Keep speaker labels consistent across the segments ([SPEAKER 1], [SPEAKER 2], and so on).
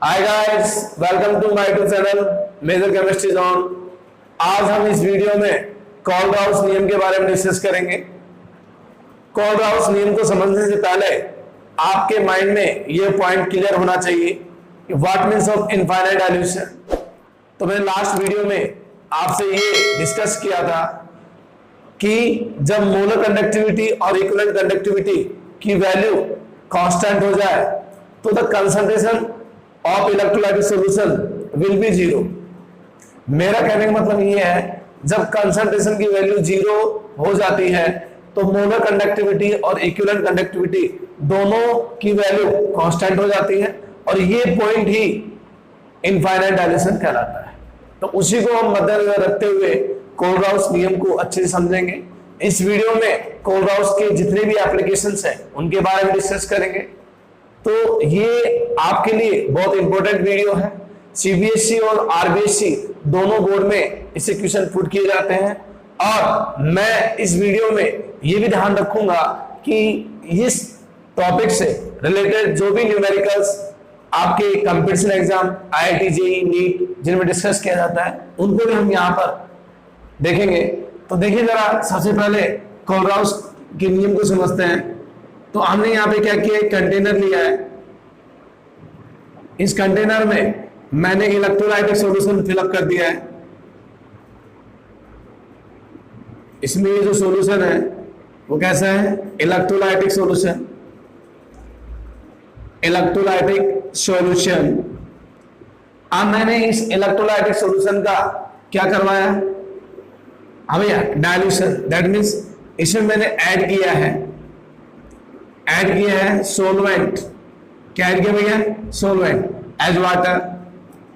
[SPEAKER 1] Hi guys, welcome to my YouTube channel major chemistry zone. आज हम इस video में कोलराउस नियम के बारे में डिस्कस करेंगे। कोलराउस नियम को समझने से पहले आपके माइंड में यह पॉइंट क्लियर होना चाहिए कि what means of infinite dilution. तो मैंने लास्ट वीडियो में आपसे ये डिस्कस किया था कि जब मोलर कंडक्टिविटी और इक्विवेलेंट कंडक्टिविटी की वैल्यू कांस्टेंट हो जाए तो the concentration of electrolytic solution will be zero. मेरा कहने का मतलब ये है, जब कंसंट्रेशन की वैल्यू जीरो हो जाती है तो मोलर कंडक्टिविटी और इक्विवेलेंट कंडक्टिविटी दोनों की वैल्यू कांस्टेंट हो जाती है और ये पॉइंट ही इनफाइनाइट डाइल्यूशन कहलाता है। तो उसी को हम मद्देनजर रखते हुए कोलराउस नियम को अच्छे से समझेंगे। इस वीडियो में कोलराउस के जितने भी एप्लीकेशंस हैं उनके बारे में डिस्कस करेंगे। तो ये आपके लिए बहुत इंपॉर्टेंट वीडियो है। सीबीएसई और आरबीएसई दोनों बोर्ड में इसे क्वेश्चन पुट किए जाते हैं और मैं इस वीडियो में ये भी ध्यान रखूंगा कि इस टॉपिक से रिलेटेड जो भी न्यूमेरिकल्स आपके competition exam IIT JEE NEET जिनमें डिस्कस किया जाता है उनको भी हम यहाँ पर देखेंगे। तो देखिए जरा, सबसे पहले कोलराउस के नियम को समझते हैं। तो हमने यहाँ पे क्या किया, एक कंटेनर लिया है। इस कंटेनर में मैंने इलेक्ट्रोलाइटिक सॉल्यूशन फिलअप कर दिया है। इसमें ये जो सॉल्यूशन है वो कैसा है, इलेक्ट्रोलाइटिक सॉल्यूशन। Electrolytic solution. अब मैंने इस इलेक्ट्रोलाइटिक सॉल्यूशन का क्या करवाया, हाँ भैया, डाइल्यूशन। दैट मीन्स इसमें मैंने ऐड किया है सोलवेंट। क्या ऐड किया भैया, solvent as water.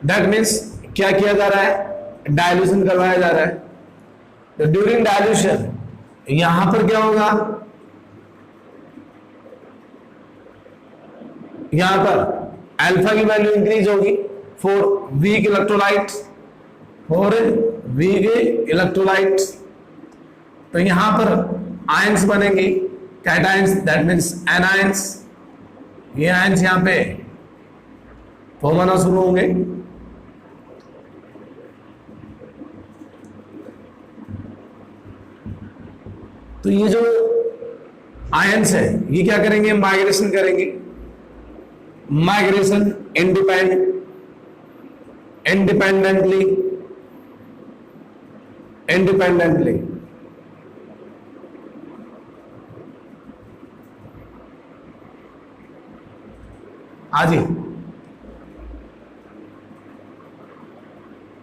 [SPEAKER 1] That means क्या किया जा रहा है, डाइल्यूशन करवाया जा रहा है। तो ड्यूरिंग डाइल्यूशन यहां पर क्या होगा, यहां पर अल्फा की वैल्यू इंक्रीज होगी फॉर वीक इलेक्ट्रोलाइट, तो यहां पर आयंस बनेंगे, कैटायंस, दैट मीन्स एनायंस। ये आयंस यहां पे फॉर्म होना शुरू होंगे। तो ये जो आयंस है ये क्या करेंगे, माइग्रेशन करेंगे। माइग्रेशन इंडिपेंडेंटली आजी,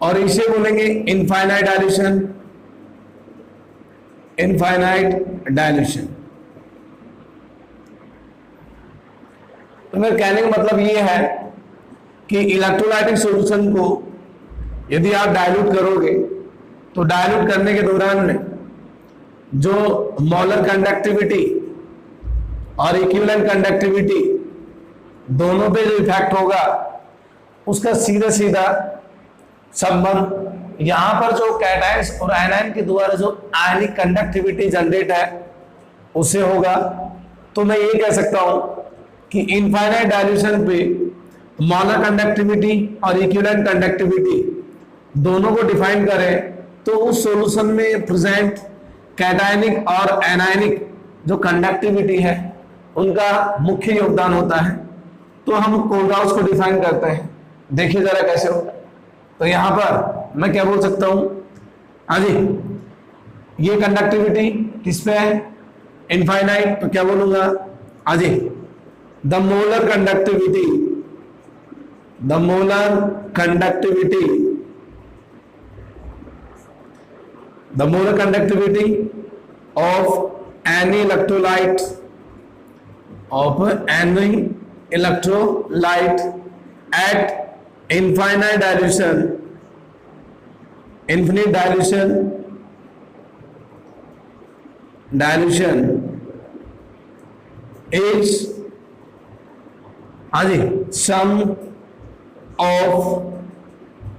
[SPEAKER 1] और इसे बोलेंगे इनफाइनाइट डाइल्यूशन। तो मेरे कहने का मतलब ये है कि इलेक्ट्रोलाइटिक सॉल्यूशन को यदि आप डाइल्यूट करोगे तो डाइल्यूट करने के दौरान में जो मोलर कंडक्टिविटी और इक्विवेलेंट कंडक्टिविटी दोनों पे जो इफेक्ट होगा उसका सीधा सीधा संबंध यहां पर जो कैटायंस और आयनाइन के द्वारा जो आयनिक कंडक्टिविटी जनरेट है उससे होगा। तो मैं ये कह सकता हूं कि इनफाइनाइट डाइल्यूशन पे मोलर कंडक्टिविटी और इक्विवेलेंट कंडक्टिविटी दोनों को डिफाइन करें तो उस सॉल्यूशन में प्रेजेंट कैटायनिक और एनायनिक जो कंडक्टिविटी है उनका मुख्य योगदान होता है। तो हम कोलराउस को डिफाइन करते हैं। देखिए जरा कैसे होगा। तो यहां पर मैं क्या बोल सकता हूं, हाँ जी, ये कंडक्टिविटी किस पे है, इनफाइनाइट। तो क्या बोलूंगा, हाँ जी, the molar conductivity of any electrolyte at infinite dilution is sum of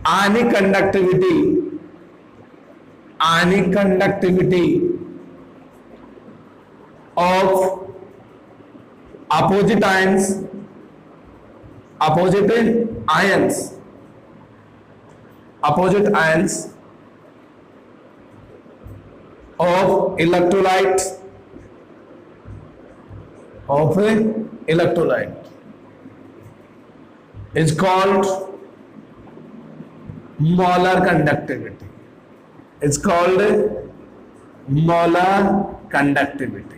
[SPEAKER 1] ionic conductivity of opposite ions opposite ions of electrolyte is called molar conductivity. It's called molar conductivity.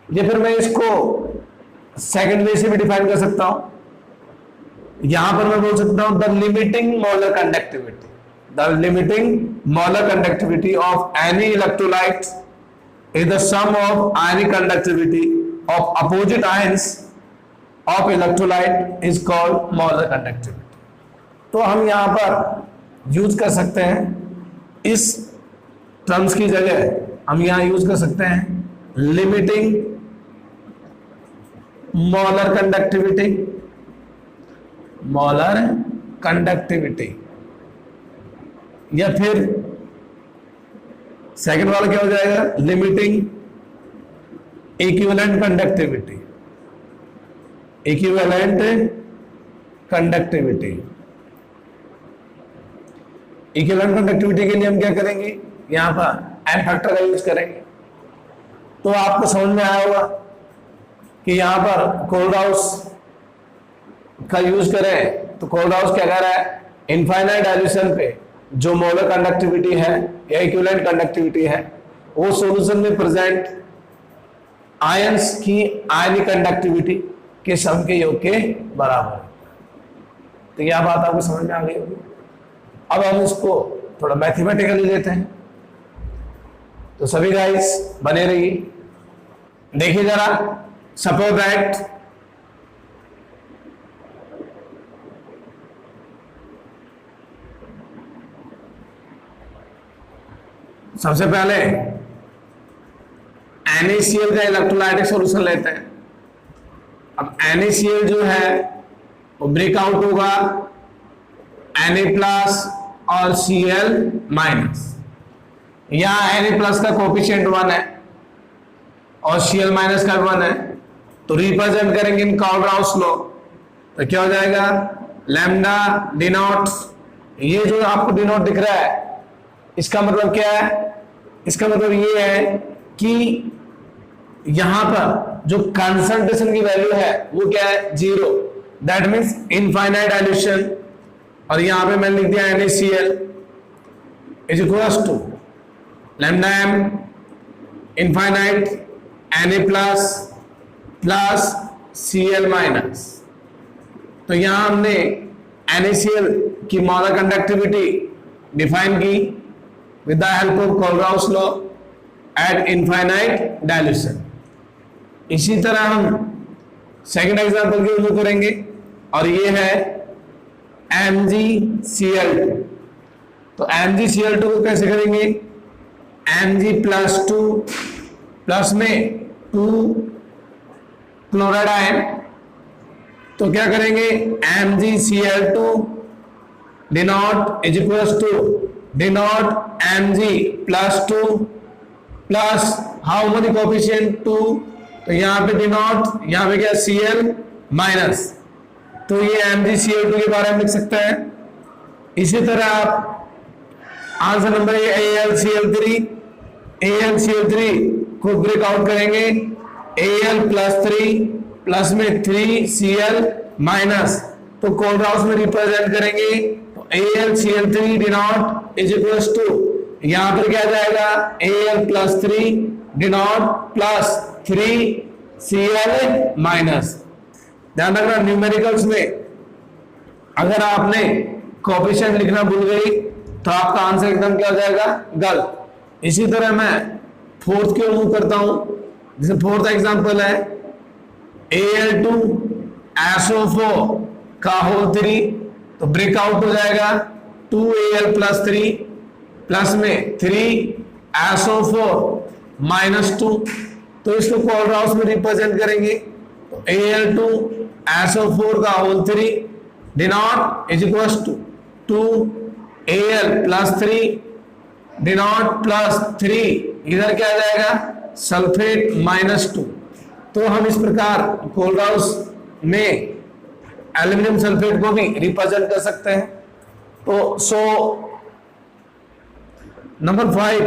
[SPEAKER 1] ये फिर मैं इसको सेकंड वे से भी डिफाइन कर सकता हूं. यहां पर मैं बोल सकता हूं the limiting molar conductivity. The limiting molar conductivity of any electrolyte is the sum of ionic conductivity of opposite ions of electrolyte is called molar conductivity. तो हम यहां पर यूज कर सकते हैं इस टर्म्स की जगह हम यहां यूज कर सकते हैं लिमिटिंग मोलर कंडक्टिविटी या फिर सेकंड वाला क्या हो जाएगा limiting equivalent conductivity. Equivalent conductivity के लिए हम क्या करेंगे यहां पर एन फैक्टर का यूज करेंगे. तो आपको समझ में आया होगा कि यहां पर कोलराउस का यूज करें तो कोलराउस क्या कह रहा है इनफाइनाइट डाइल्यूशन पे जो मोलर कंडक्टिविटी है या इक्विवेलेंट कंडक्टिविटी है वो सॉल्यूशन में प्रेजेंट आयंस की आयनिक कंडक्टिविटी के सम के योग के बराबर है. तो यह बात आपको समझ में आ गई होगी. अब हम इसको थोड़ा मैथमेटिकली लेते हैं. तो सभी गाइस बने रहिए. देखिए जरा सपोज दैट सबसे पहले NaCl का इलेक्ट्रोलाइटिक सॉल्यूशन लेते हैं. अब NaCl जो है वो ब्रेकआउट होगा Na+ और Cl-. यहां Na+ का कोफिशिएंट 1 है और Cl- का 1 है. तो रिप्रेजेंट करेंगे इन कोलराउस लॉ. तो क्या हो जाएगा लैम्डा डिनोट. ये जो आपको डिनोट दिख रहा है इसका मतलब क्या है. इसका मतलब ये है कि यहां पर जो कंसंट्रेशन की वैल्यू है वो क्या है 0. That means infinite dilution. और यहां पे मैंने लिख दिया NaCl is equals to lambda m infinite Na+ plus Cl-. तो यहां हमने NaCl की मोलर कंडक्टिविटी डिफाइन की with the help of Kohlrausch law at infinite dilution. इसी तरह हम सेकंड एग्जांपल की यूज करेंगे और ये है MgCl2. तो MgCl2 को कैसे करेंगे Mg+2 प्लस में 2 क्लोराइड आयन. तो क्या करेंगे MgCl2 denote is equals to denote Mg+2 plus how many coefficient 2. तो यहां पे डिनोट यहां पे क्या Cl-. तो ये MgCl2 के बारे में लिख सकते हैं. इसी तरह आप आंसर नंबर AlCl3 को ब्रेकआउट करेंगे Al+3 प्लस में 3Cl-. तो कोलराउस में रिप्रेजेंट करेंगे तो AlCl3 denote is equals to यहां पर क्या जाएगा Al+3 डिनोट प्लस 3Cl-. ध्यान रखना न्यूमेरिकल्स में अगर आपने कोफिशिएंट लिखना भूल गई तो आपका आंसर एकदम क्या हो जाएगा गलत. इसी तरह मैं फोर्थ के मूव करता हूं. जैसे फोर्थ एग्जांपल है Al2SO4 का होल 3. तो ब्रेकआउट हो जाएगा 2Al+3 प्लस में 3SO4-2. तो इसको कोलराउस में रिप्रेजेंट करेंगे तो Al2SO4 का whole 3 denote is equals to 2Al+3 denote plus 3 इधर क्या आ जाएगा सल्फेट -2. तो हम इस प्रकार कोलराउस में एल्यूमिनियम सल्फेट को भी रिप्रेजेंट कर सकते हैं। तो सो नंबर 5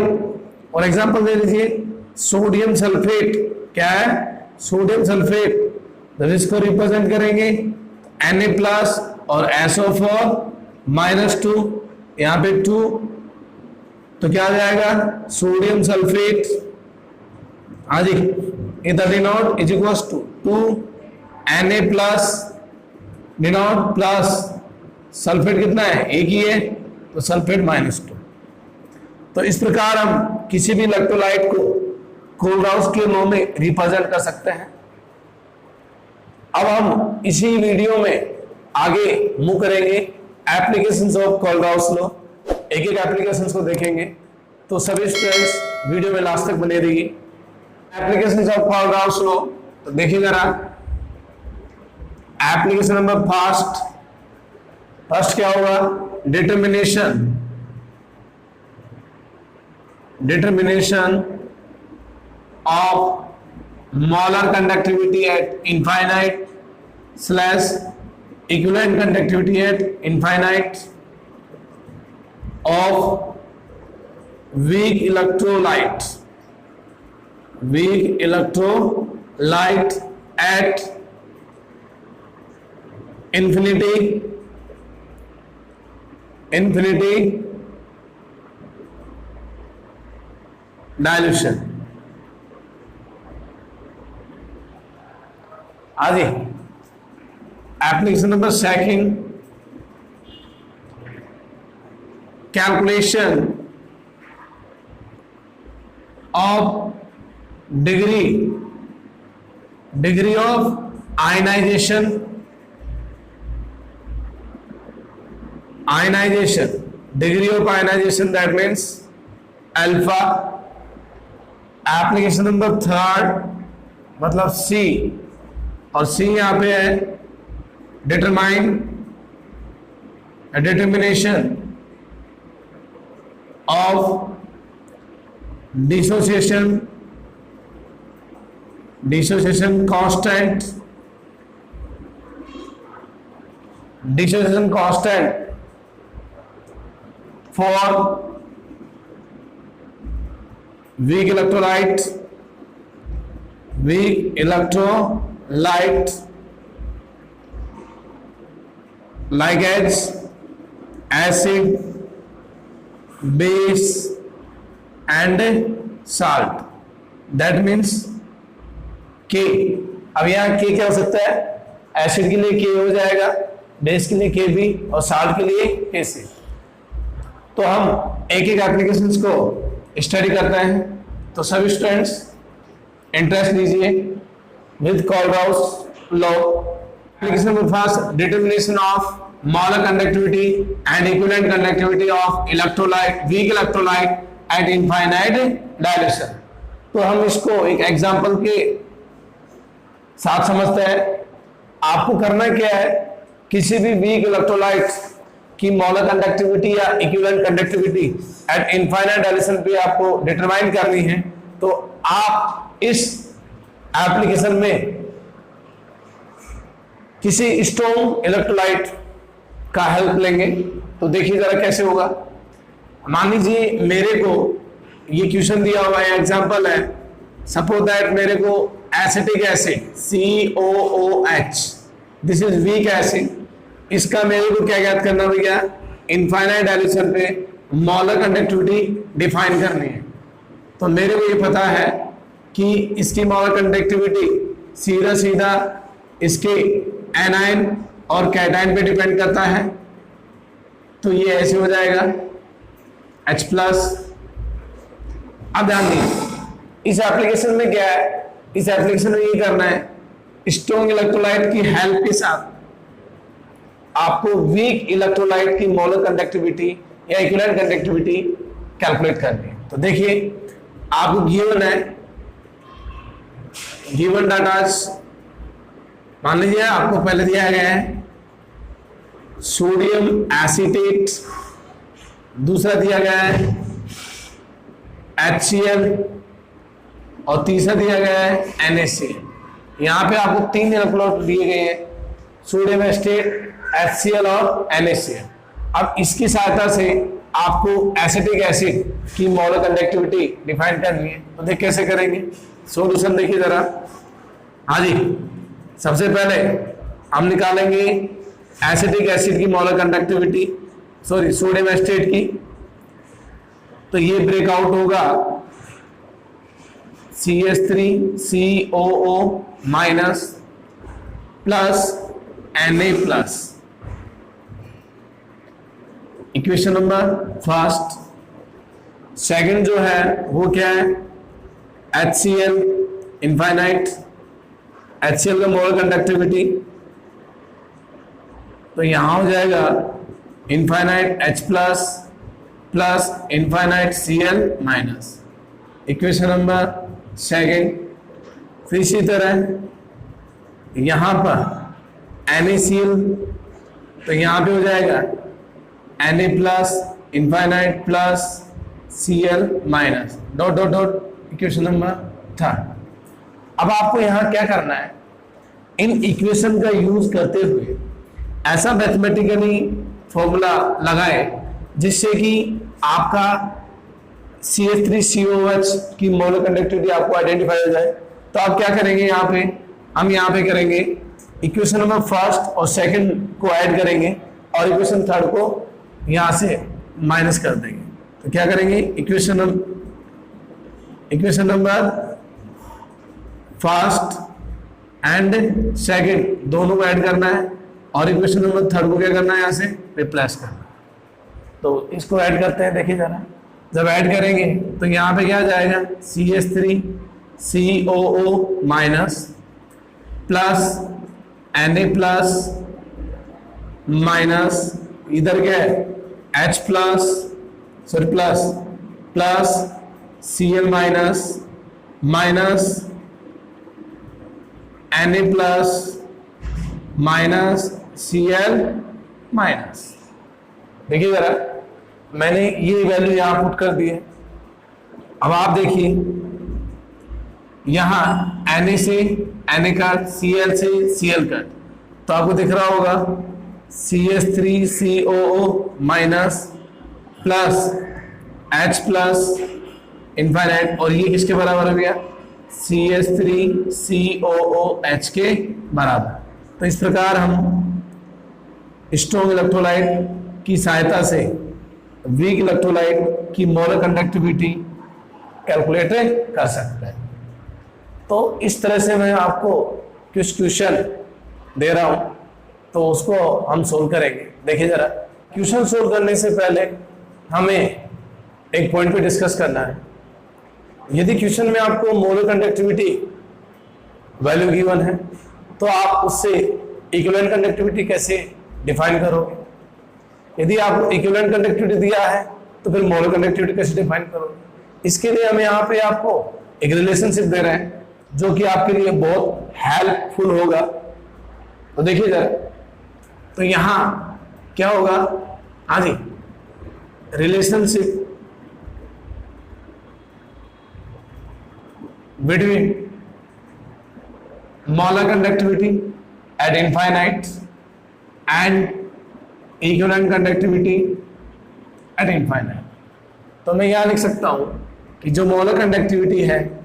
[SPEAKER 1] और एग्जांपल दे लीजिए, सोडियम सल्फेट क्या है, सोडियम सल्फेट इसको रिप्रेजेंट करेंगे Na+ और SO4 -2, यहां पे 2, तो क्या आ जाएगा सोडियम सल्फेट, हाँ जी, इधर denote is equal to 2 Na+ denote plus sulphate कितना है, एक ही है, तो सल्फेट -2। तो इस प्रकार हम किसी भी इलेक्ट्रोलाइट को कोलराउस के लॉ में रिप्रेजेंट कर सकते हैं। अब हम इसी वीडियो में आगे मूव करेंगे एप्लीकेशंस ऑफ कोलराउस लॉ, एक एक एप्लीकेशंस को देखेंगे। तो सभी स्टूडेंट्स वीडियो में लास्ट तक बने रहिए। एप्लीकेशंस ऑफ कोलराउस लॉ, तो देखिए जरा, एप्लीकेशन नंबर फर्स्ट क्या होगा, determination of molar conductivity at infinite / equivalent conductivity at infinite of weak electrolyte at infinity dilution। आगे application number 2, calculation of degree of ionization, degree of ionization, that means alpha। Application number 3 मतलब C, और C यहां पे है determination of dissociation constant for weak electrolyte like as acid, base and salt, that means के। अब यहाँ के क्या हो सकता है, एसिड के लिए के हो जाएगा, बेस के लिए के बी, और साल्ट के लिए के सी। तो हम एक एक एप्लीकेशंस को स्टडी करते हैं। तो सभी स्टूडेंट्स इंटरेस्ट लीजिए with Kohlrausch law. Application number 1, determination of molar conductivity and equivalent conductivity of electrolyte, weak electrolyte eight infinite dilation. तो हम इसको एक एग्जांपल के साथ समझते हैं। आपको करना क्या है, किसी भी वीक इलेक्ट्रोलाइट की मोलर कंडक्टिविटी या equivalent conductivity at infinite dilation पे आपको डिटरमाइन करनी है। तो आप इस एप्लीकेशन में किसी स्ट्रॉन्ग इलेक्ट्रोलाइट का हेल्प लेंगे। तो देखिए जरा कैसे होगा। मान लीजिए मेरे को ये क्वेश्चन दिया हुआ है, एग्जांपल है, सपोज दैट मेरे को acetic acid COOH, this is weak acid, इसका मेरे को क्या ज्ञात करना भैया, इनफाइनाइट डायल्यूशन पे मोलर कंडक्टिविटी डिफाइन करनी है। तो मेरे को ये पता है कि इसकी मोलर कंडक्टिविटी सीधा इसके एनाइन और कैटाइन पे डिपेंड करता है। तो ये ऐसे हो जाएगा H+। अब ध्यान दीजिए इस एप्लीकेशन में क्या है, इस एप्लीकेशन में ये करना है, स्ट्रॉन्ग इलेक्ट्रोलाइट की हेल्प के साथ आपको वीक इलेक्ट्रोलाइट की मोलर कंडक्टिविटी या इक्विवेलेंट कंडक्टिविटी कैलकुलेट करनी है। तो देखिए आपको गिवन है, गिवन डाटास मान लीजिए आपको पहले दिया गया है सोडियम एसीटेट, दूसरा दिया गया है HCl, और तीसरा दिया गया है NaCl। यहाँ पे आपको 3 इलेक्ट्रोलाइट दिए गए हैं। सोडियम एस्टेट, HCl और NaCl। अब इसकी सहायता से आपको एसिटिक एसिड की मोलर कंडक्टिविटी डिफाइन करनी है। तो देख कैसे करेंगे, सॉल्यूशन देखिए जरा। हाँ जी, सबसे पहले हम निकालेंगे एसिटिक एसिड की molar conductivity, sorry sodium estate की। तो ये ब्रेकआउट होगा CH3COO minus plus Na+। Equation number first. Second जो है वो क्या है, HCl इनफाइनाइट, HCl का मोलर कंडक्टिविटी, तो यहां हो जाएगा infinite H plus plus infinite Cl minus. Equation number second. फिर इसी तरह यहां पर NaCl, तो यहां पे हो जाएगा Na plus infinite plus Cl minus dot dot dot. Equation number third. अब आपको यहां क्या करना है, इन इक्वेशन का यूज करते हुए ऐसा मैथमेटिकली फॉर्मूला लगाए जिससे कि आपका CH3COOH की मोलर कंडक्टिविटी आपको आइडेंटिफाई हो जाए। तो आप क्या करेंगे, यहाँ पे हम यहाँ पे करेंगे इक्वेशन नंबर फर्स्ट और सेकंड को ऐड करेंगे और इक्वेशन थर्ड को यहां से माइनस कर देंगे। तो क्या करेंगे, equation number first and second दोनों को ऐड करना है और इक्वेशन नंबर थर्ड को क्या करना है, यहां से रिप्लेस करना है। तो इसको ऐड करते हैं, देखिए जरा। जब ऐड करेंगे तो यहां पे क्या जाएगा, CH3COO minus plus Na plus minus इधर क्या है H plus sorry plus plus Cl minus minus Na plus minus Cl minus. देखिए जरा, मैंने ये वैल्यू यहां पुट कर दी है। अब आप देखिए यहां Na से Na कट, Cl से Cl कट, तो आपको दिख रहा होगा CH3COO minus plus H plus infinite, और ये किसके बराबर हो गया, CH3COOH के बराबर। तो इस प्रकार हम स्ट्रॉन्ग इलेक्ट्रोलाइट की सहायता से वीक इलेक्ट्रोलाइट की मोलर कंडक्टिविटी कैलकुलेट कर सकते हैं। तो इस तरह से मैं आपको कुछ क्वेश्चन दे रहा हूं, तो उसको हम सोल्व करेंगे। देखिए जरा, क्वेश्चन सोल्व करने से पहले हमें एक पॉइंट पे डिस्कस करना है। यदि क्वेश्चन में आपको मोलर कंडक्टिविटी वैल्यू गिवन है तो आप उससे इक्विवेलेंट कंडक्टिविटी कैसे डिफाइन करोगे। यदि आपको इक्विवेलेंट कंडक्टिविटी दिया है तो फिर मोलर कंडक्टिविटी कैसे डिफाइन करोगे। इसके लिए हम यहाँ पे आपको एक रिलेशनशिप दे रहे हैं जो कि आपके लिए बहुत हेल्पफुल होगा। तो देखिए जरा, तो यहां क्या होगा, हाँ जी, relationship between molar conductivity at infinite and equivalent conductivity at infinite. तो मैं यहां लिख सकता हूं कि जो मोलर कंडक्टिविटी है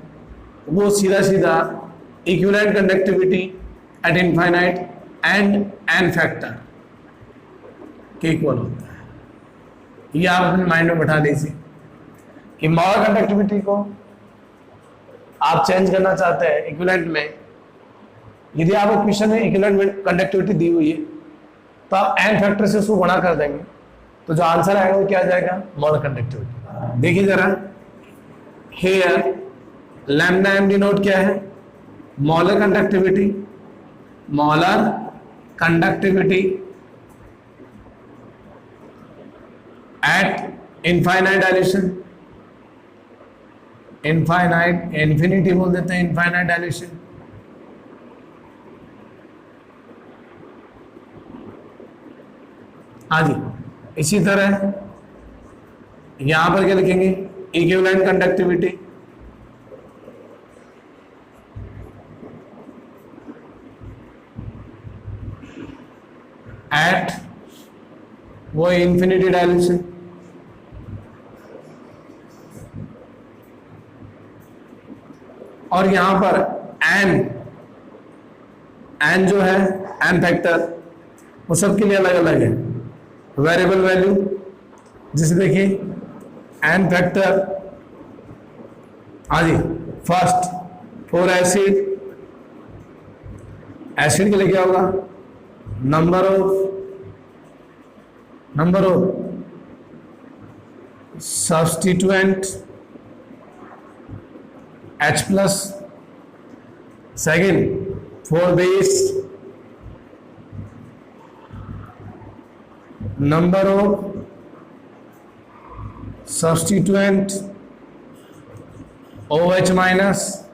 [SPEAKER 1] वो सीधा सीधा equivalent conductivity at infinite and n factor के इक्वल होता है। ये आप अपने माइंड में बैठा लीजिए कि मोलर कंडक्टिविटी को आप चेंज करना चाहते हैं इक्विवेलेंट में। यदि आपको क्वेश्चन में इक्विवेलेंट कंडक्टिविटी दी हुई है तो आप एन फैक्टर से उसको गुणा कर देंगे, तो जो आंसर आएगा वो क्या आ जाएगा, मोलर कंडक्टिविटी। देखिए जरा, हेयर लैम्डा एम डिनोट क्या है, molar conductivity, molar conductivity at infinite dilution, infinite infinity बोल देते हैं, इनफाइनाइट डायल्यूशन। हाँ जी, इसी तरह यहां पर क्या लिखेंगे, इक्विवेलेंट कंडक्टिविटी एट वो इन्फिनिटी डायलेशन, और यहां पर एन जो है एन फैक्टर वो सबके लिए अलग अलग है। वेरिएबल वैल्यू जिसे देखिए एन फैक्टर आदि फर्स्ट फॉर एसिड के लिए क्या होगा, number of substituent H plus, second for base number of substituent OH minus,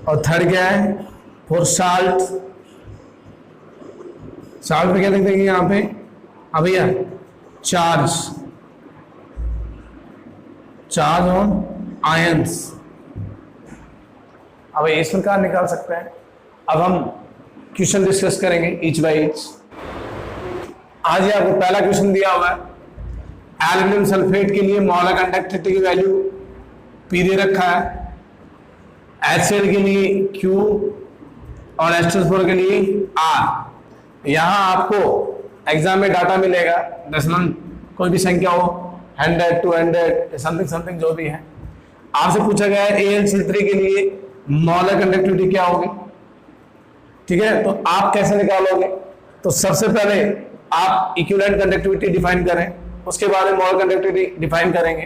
[SPEAKER 1] और थर्ड क्या है फॉर साल्ट। साल्ट पे क्या लिख देंगे यहाँ पे, अब भैया चार्ज ऑन आयंस। अब इस प्रकार निकाल सकते हैं। अब हम क्वेश्चन डिस्कस करेंगे ईच बाय ईच। आज ये आपको पहला क्वेश्चन दिया हुआ है, एल्युमिनियम सल्फेट के लिए मोलर कंडक्टिविटी की वैल्यू P दे रखा है, HCl के लिए Q और H2SO4 के लिए R। यहां आपको एग्जाम में डाटा मिलेगा, दशमलव कोई भी संख्या हो 100 200 समथिंग जो भी है। आपसे पूछा गया है AlCl3 के लिए मोलर कंडक्टिविटी क्या होगी, ठीक है। तो आप कैसे निकालोगे, तो सबसे पहले आप इक्विवेलेंट कंडक्टिविटी डिफाइन करें, उसके बाद में मोलर कंडक्टिविटी डिफाइन करेंगे।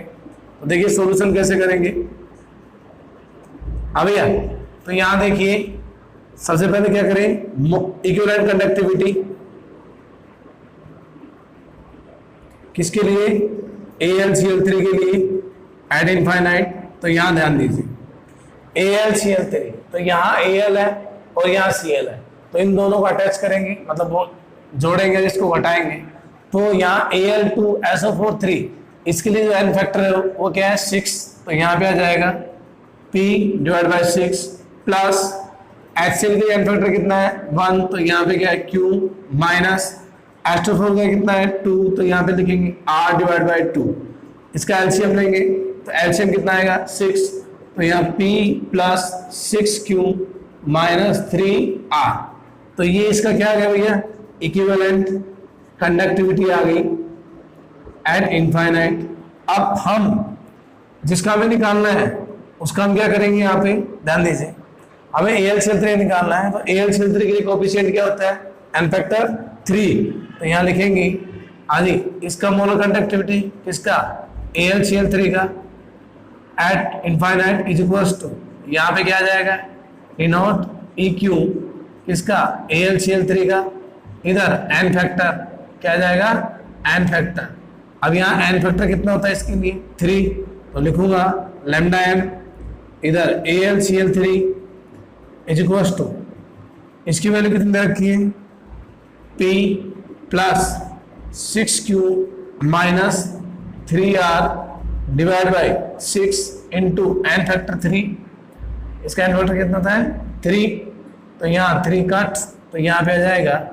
[SPEAKER 1] तो देखिए सॉल्यूशन कैसे करेंगे। अब भैया तो यहां देखिए सबसे पहले क्या करें, इक्विवेलेंट कंडक्टिविटी किसके लिए, AlCl3 के लिए एट इनफाइनाइट। तो यहां ध्यान दीजिए AlCl3, तो यहाँ Al है और यहाँ Cl है, तो इन दोनों को अटैच करेंगे, मतलब वो जोड़ेंगे, इसको घटाएंगे। तो यहाँ Al2SO4 इसके लिए जो एन फैक्टर है वो क्या है 6, तो यहाँ पे आ जाएगा P/6 प्लस HCl के एन फैक्टर कितना है 1, तो यहाँ पे क्या है Q माइनस H2SO4 का कितना है 2, तो यहाँ पे लिखेंगे R/2। इसका एलसीएम लेंगे तो एलसीएम कितना आएगा 6, तो यहाँ P+6Q माइनस 3R। तो ये इसका क्या आ गया भैया, इक्विवेलेंट कंडक्टिविटी आ गई एट इनफाइनाइट। अब हम जिसका हमें निकालना है उसका हम क्या करेंगे, यहाँ पे ध्यान दीजिए, हमें AlCl3 निकालना है। तो AlCl3 के लिए कोएफिशिएंट क्या होता है, एन फैक्टर 3, तो यहाँ लिखेंगे आदि इसका मोलर कंडक्टिविटी किसका, AlCl3 का at infinite is equals to, यहाँ पे क्या आ जाएगा D0 EQ किसका, AlCl3 का, इधर एन फैक्टर क्या आ जाएगा, एन फैक्टर। अब यहाँ एन फैक्टर कितना होता है इसके लिए 3, तो लिखूंगा लैम्डा m, इधर AlCl3 इज इक्वल्स टू, इसकी वैल्यू कितनी दे रखी है P+6Q minus 3R divide by 6 into n factor 3। इसका एन फैक्टर कितना था 3, तो यहाँ 3 कट, तो यहाँ पे आ जाएगा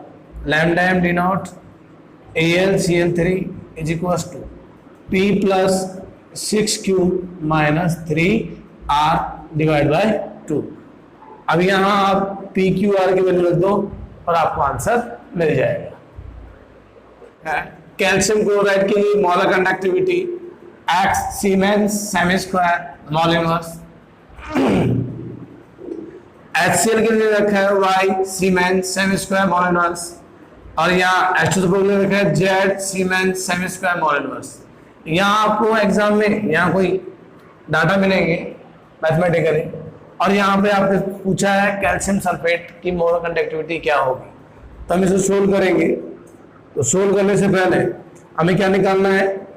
[SPEAKER 1] lambda m D0 AlCl3 is equals to P+6Q minus 3R divide by 2। अब यहाँ आप PQR की वैल्यू रख दो और आपको आंसर मिल जाएगा। कैल्शियम क्लोराइड के लिए molar conductivity X siemens semi square mall inverse. HCl के लिए रखा है Y siemens semi square mall inverse, और यहाँ H2SO4 के लिए रखा है Z siemens semi square mall inverse. यहाँ आपको एग्जाम में यहाँ कोई डाटा मिलेंगे मैथमेटिकली, और यहाँ पे आपने पूछा है कैल्शियम सल्फेट की मोलर कंडक्टिविटी क्या होगी, तो हम इसे सोल्व करेंगे। तो सोल्व करने से पहले हमें क्या निकालना है,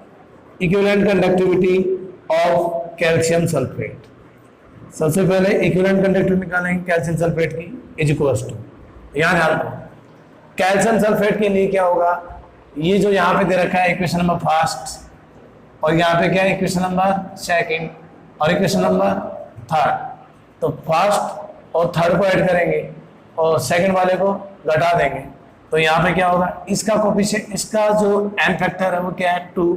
[SPEAKER 1] equivalent conductivity of calcium sulphate. सबसे पहले इक्विवेलेंट कंडक्टिविटी निकालेंगे कैल्शियम सल्फेट की इज इक्वल्स टू, यहाँ ध्यान दो कैल्शियम सल्फेट के लिए क्या होगा, ये जो यहाँ पे दे रखा है इक्वेशन नंबर फर्स्ट, और यहाँ पे क्या है इक्वेशन नंबर सेकंड और इक्वेशन नंबर थर्ड। तो फर्स्ट और थर्ड को ऐड करेंगे और सेकंड वाले को घटा देंगे, तो यहाँ पे क्या होगा, इसका कोफिशिएंट, इसका जो n फैक्टर है वो क्या है 2,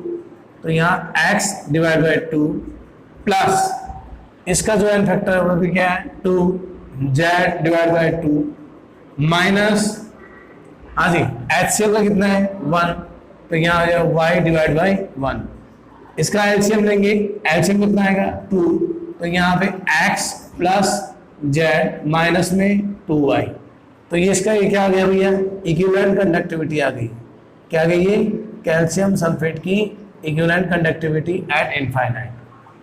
[SPEAKER 1] तो यहाँ x डिवाइड बाई 2 प्लस इसका जो n फैक्टर है वो भी क्या है 2 z डिवाइड बाई 2 माइनस, हाँ जी HCl का कितना है 1, तो यहाँ आ जाएगा y डिवाइड बाई 1, इसका एलसीएम लेंगे, एलसीएम कितना आएगा 2, तो यहाँ पे x प्लस z माइनस में 2y, तो ये इसका ये क्या आ गया भैया, इक्विवेलेंट कंडक्टिविटी आ गई। क्या आ गई ये, कैल्शियम सल्फेट की इक्विवेलेंट कंडक्टिविटी एट इनफाइनाइट।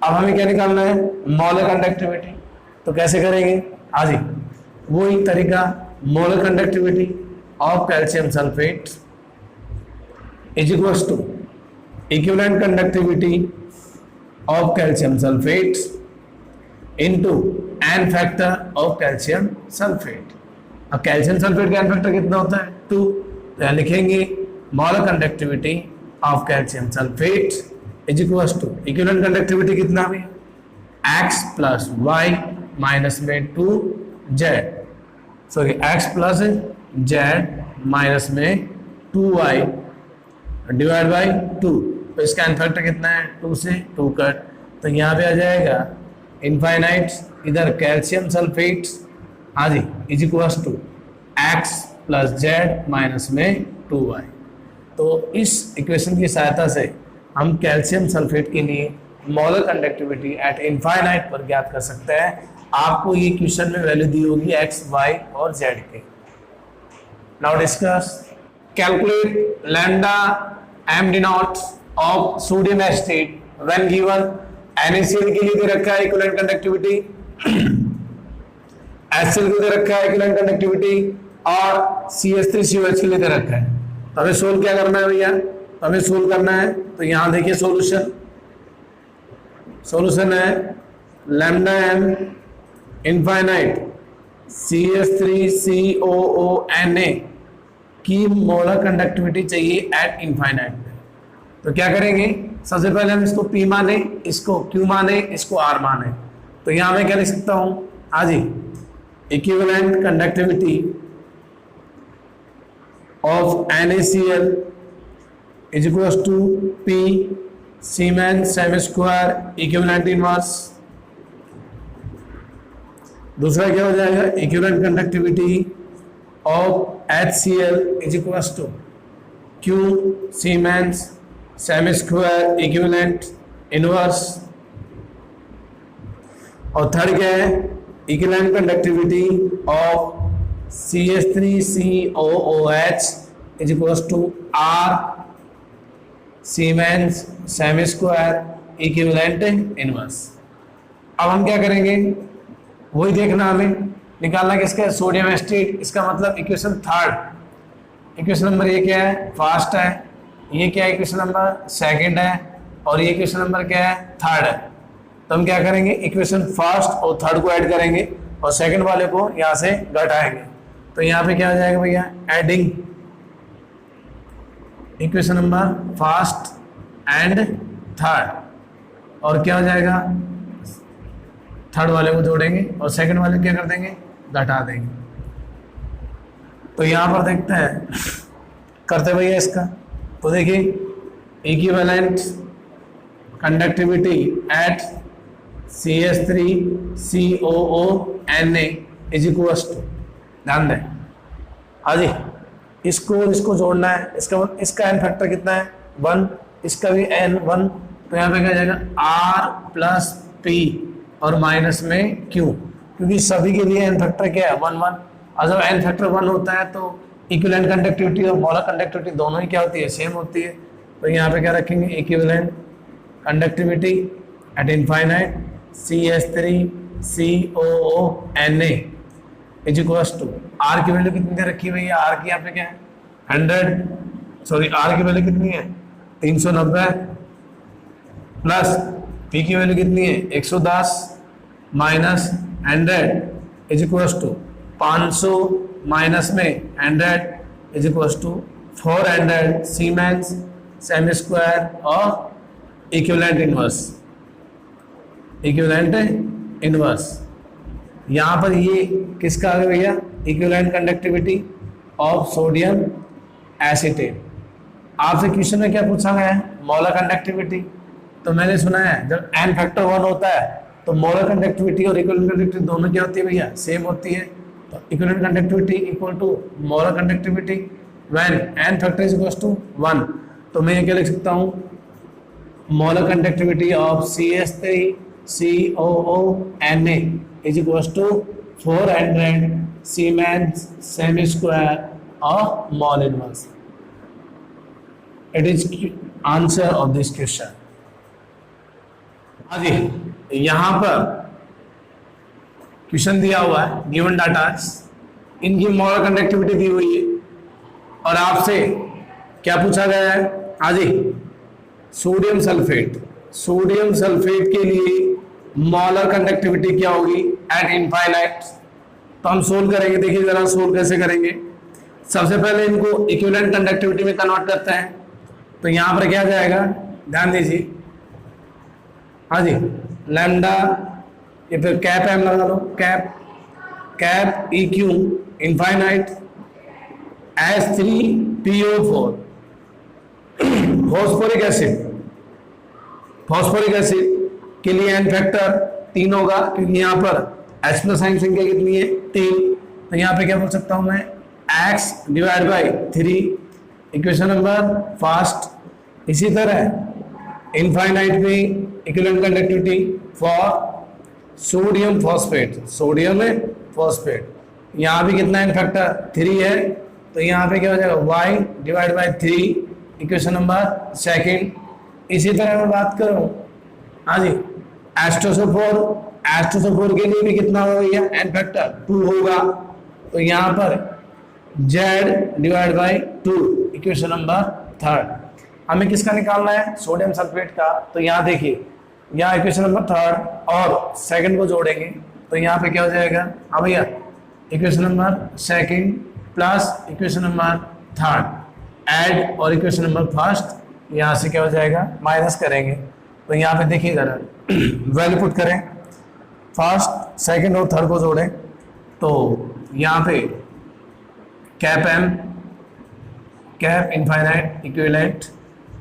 [SPEAKER 1] अब हमें क्या निकालना है, मोलर कंडक्टिविटी। तो कैसे करेंगे, हाँ जी वही तरीका, molar conductivity of calcium sulphate is equals to equivalent conductivity of calcium sulfate into n factor of calcium sulfate। अब कैल्शियम सल्फेट का n फैक्टर कितना होता है 2, तो यहाँ लिखेंगे molar conductivity of calcium sulphate is equals to equivalent conductivity कितना भी x प्लस y माइनस में 2z, sorry x plus z minus में 2y डिवाइड बाई 2, तो इसका n फैक्टर कितना है 2 से 2 कट, तो यहाँ पे आ जाएगा इनफाइनाइट, इधर कैल्शियम सल्फेट, हाँ जी is equals to x plus z minus में 2y। तो इस इक्वेशन की सहायता से हम कैल्शियम सल्फेट के लिए मोलर कंडक्टिविटी एट इनफाइनाइट पर ज्ञात कर सकते हैं। आपको ये क्वेश्चन में वैल्यू दी होगी x, y और z के। Now discuss calculate lambda m denote of sodium acetate when given. NaCl के लिए दे रखा है इक्विवेलेंट कंडक्टिविटी, HCl को दे रखा है इक्विवेलेंट कंडक्टिविटी और CH3COH के लिए दे रखा है। तो हमें सोल्व क्या करना है भैया, तो हमें सोल्व करना है, तो यहां देखिए सॉल्यूशन है लैम्डा m इनफाइनाइट CH3COONA की मोलर कंडक्टिविटी चाहिए एट इनफाइनाइट। तो क्या करेंगे, सबसे पहले हम इसको P माने, इसको Q माने, इसको R माने। तो यहां मैं क्या लिख सकता हूं, हाँ जी equivalent conductivity of NaCl is equals to P siemens cm square equivalent inverse. दूसरा क्या हो जाएगा, equivalent conductivity of HCl is equals to Q siemens semi square equivalent inverse. और थर्ड क्या है, equivalent conductivity of CH3COOH is equals to R siemens semi square equivalent inverse. अब हम क्या करेंगे, वही देखना हमें, निकालना किसका, सोडियम एसिटेट, इसका मतलब इक्वेशन थर्ड। इक्वेशन नंबर ये क्या है, फर्स्ट है, ये क्या है इक्वेशन नंबर सेकंड है, और ये इक्वेशन नंबर क्या है थर्ड है। तो हम क्या करेंगे, इक्वेशन फर्स्ट और थर्ड को ऐड करेंगे और सेकंड वाले को यहाँ से घटाएंगे। तो यहाँ पे क्या हो जाएगा भैया, adding equation number first and third, और क्या हो जाएगा, थर्ड वाले को जोड़ेंगे और सेकंड वाले क्या कर देंगे, घटा देंगे। तो यहाँ पर देखते हैं करते भैया इसका, तो देखिए equivalent conductivity at CH3COONA is equals to, ध्यान दें, हाँ जी इसको जोड़ना है, इसका n फैक्टर कितना है 1, इसका भी n 1, तो यहाँ पे क्या जाएगा R प्लस P और माइनस में Q, क्योंकि सभी के लिए n फैक्टर क्या है 1 1, और जब n फैक्टर 1 होता है तो इक्विवेलेंट कंडक्टिविटी और मोलर कंडक्टिविटी दोनों ही क्या होती है, सेम होती है। तो यहाँ पे क्या रखेंगे, equivalent conductivity at infinite CH3COONA is equals to, R की वैल्यू कितनी दे रखी है भैया, R की यहाँ पे क्या है 100, सॉरी R की वैल्यू कितनी है 390 प्लस P की वैल्यू कितनी है 110 minus 100 is equals to 500 minus में 100 is equals to 400 siemens semi square और इक्विवेलेंट इनवर्स। यहाँ पर ये किसका आ गया भैया, equivalent conductivity of sodium acetate. आपसे क्वेश्चन में क्या पूछा गया है? Molar conductivity. तो मैंने सुना है जब n फैक्टर 1 होता है तो मोलर कंडक्टिविटी और इक्विवेलेंट कंडक्टिविटी दोनों क्या होती है भैया? सेम होती है। तो equivalent conductivity equal to molar conductivity when n factor is equal to 1। तो मैं ये क्या लिख सकता हूँ? Molar conductivity of CH3COO Na is equals to 400 Siemens semi square of mole inverse. It is answer of this question. हाँ जी, यहाँ पर क्वेश्चन दिया हुआ है, गिवन डाटा, इनकी मोलर कंडक्टिविटी दी हुई है और आपसे क्या पूछा गया है? हाँ जी, सोडियम सल्फेट के लिए मोलर कंडक्टिविटी क्या होगी एट इनफाइनाइट। तो हम सोल्व करेंगे, देखिए जरा सोल्व कैसे करेंगे। सबसे पहले इनको इक्विवेलेंट कंडक्टिविटी में कन्वर्ट करते हैं। तो यहाँ पर क्या जाएगा, ध्यान दीजिए। हाँ जी, लैम्डा या फिर कैप एम लगा लो, cap E Q infinite H3PO4 phosphoric acid के लिए n फैक्टर 3 होगा क्योंकि यहाँ पर H प्लस साइन संख्या कितनी है? 3। तो यहाँ पे क्या बोल सकता हूँ मैं? x divide by 3, equation number first. इसी तरह इनफाइनाइट में equivalent conductivity for sodium phosphate, यहाँ भी कितना n फैक्टर 3 है। तो यहाँ पे क्या हो जाएगा? y divide by 3, equation number second. इसी तरह मैं बात करूँ, हाँ जी, एस्ट्रोसोफोर के लिए भी कितना होगा भैया? n फैक्टर 2 होगा। तो यहाँ पर z divide by 2, equation number third. हमें किसका निकालना है? सोडियम सल्फेट का। तो यहाँ देखिए, यहाँ इक्वेशन नंबर थर्ड और सेकंड को जोड़ेंगे तो यहाँ पे क्या हो जाएगा? हाँ भैया, equation number second plus equation number third add और इक्वेशन नंबर फर्स्ट, यहाँ से क्या हो जाएगा? माइनस करेंगे। तो यहाँ पे देखिए जरा वैल्यू पुट करें, फर्स्ट सेकंड और थर्ड को जोड़ें तो यहाँ पे cap M, cap infinite equivalent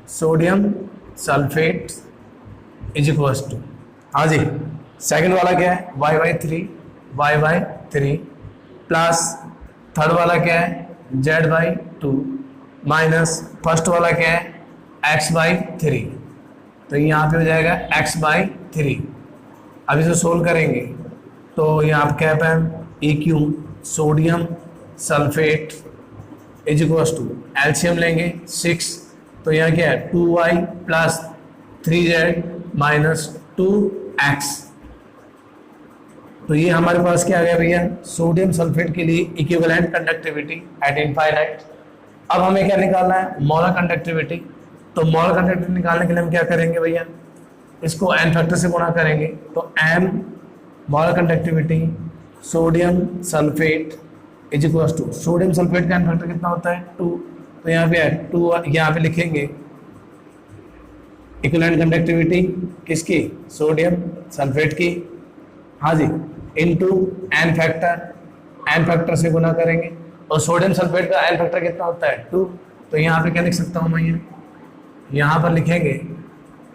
[SPEAKER 1] sodium sulphate is equal to, हाँ जी, सेकंड वाला क्या है? y बाई 3 प्लस थर्ड वाला क्या है? z बाई 2 माइनस फर्स्ट वाला क्या है? x by 3। तो यहाँ पे हो जाएगा x बाई 3। अब इसे सोल्व करेंगे तो यहाँ cap M E Q sodium sulphate is equal to LCM लेंगे 6। तो यहाँ क्या है? 2y plus 3z minus 2x। तो ये हमारे पास क्या आ गया भैया? सोडियम सल्फेट के लिए इक्विवेलेंट कंडक्टिविटी एट इनफाइनाइट। अब हमें क्या निकालना है? Molar conductivity. तो मोलर कंडक्टिविटी निकालने के लिए हम क्या करेंगे भैया? इसको n फैक्टर से गुणा करेंगे तो m molar conductivity sodium sulphate is equal to, sodium sulphate का n फैक्टर कितना होता है? 2। तो यहाँ पे है 2, यहाँ पे लिखेंगे इक्विवेलेंट कंडक्टिविटी किसकी? सोडियम सल्फेट की, हाँ जी, इनटू n फैक्टर से गुना करेंगे और सोडियम सल्फेट का n फैक्टर कितना होता है? 2। तो यहाँ पे क्या लिख सकता हूँ मैं? यहाँ पर लिखेंगे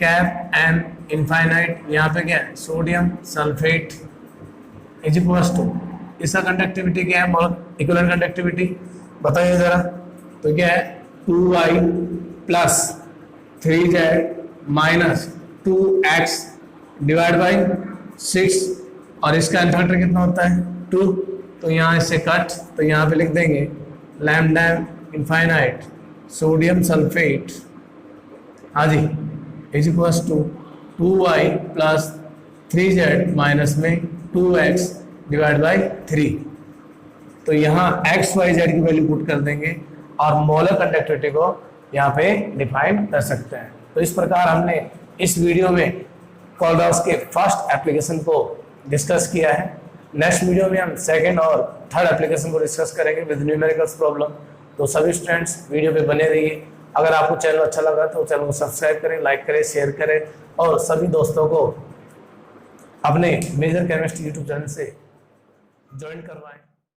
[SPEAKER 1] कैप एम इनफाइनाइट, यहाँ पे क्या है? Sodium sulphate is equal to, इसका कंडक्टिविटी क्या है? इक्विवेलेंट कंडक्टिविटी बताइए जरा। तो क्या है? 2y plus 3z minus 2x divide by 6 और इसका n फैक्टर कितना होता है? 2। तो यहाँ इससे कट, तो यहाँ पे लिख देंगे लैम्डा इनफाइनाइट सोडियम सल्फेट, हाँ जी, is equal to 2y plus 3z minus में 2x डिवाइड बाई 3। तो यहाँ x y z की वैल्यू पुट कर देंगे और मोलर कंडक्टिविटी को यहाँ पे डिफाइन कर सकते हैं। तो इस प्रकार हमने इस वीडियो में कोलराउस के फर्स्ट एप्लीकेशन को डिस्कस किया है। नेक्स्ट वीडियो में हम सेकंड और थर्ड एप्लीकेशन को डिस्कस करेंगे विद न्यूमेरिकल्स प्रॉब्लम। तो सभी स्टूडेंट्स वीडियो पे बने रहिए। अगर आपको चैनल अच्छा लगा तो चैनल को सब्सक्राइब करें, लाइक करें, शेयर करें और सभी दोस्तों को अपने मेजर केमिस्ट्री यूट्यूब चैनल से ज्वाइन करवाएं।